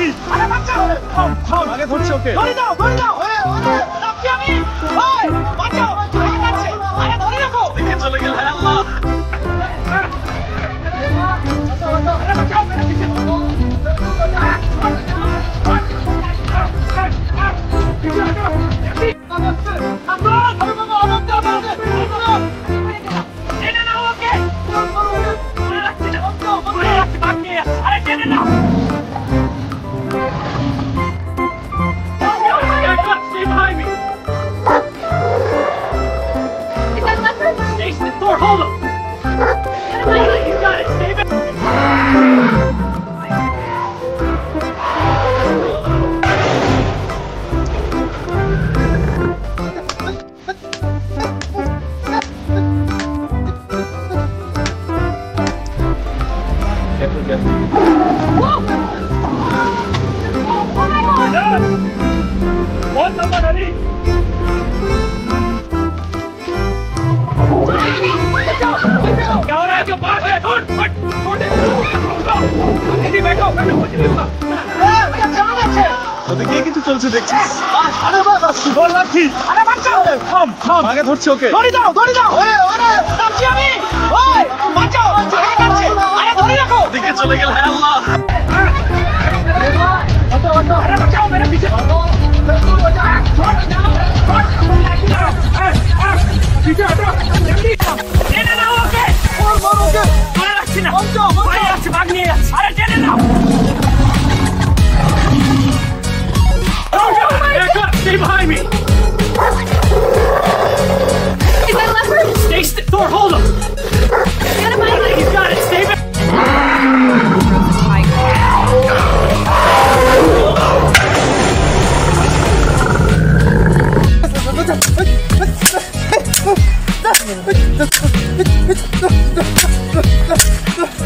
লাঠি। আরে বাঁচাও, থাম থাম, আগে ধরছে ওকে। ধরে দাও, ধরে দাও। রাখছি আমি। ওই বাঁচাও, আগে যাচ্ছে। আরে ধরে রাখো। দিকে চলে গেল, হে আল্লাহ। আরে বাঁচাও, মেরে দিছে। Thor, hold him! You got it, save it! One number, Ali! ওদিকে কিন্তু চলছে দেখছিস। আরে বাবা, বল লাঠি। আরে বাঁচাও, থাম থাম, আগে ধরছে ওকে। ধরে দাও, ধরে দাও। রাখছি আমি। ওই বাঁচাও, আগে যাচ্ছে। আরে ধরে রাখো। ওদিকে চলে গেল, হে আল্লাহ। আরে বাঁচাও, মেরে দিছে। পিছে হটো।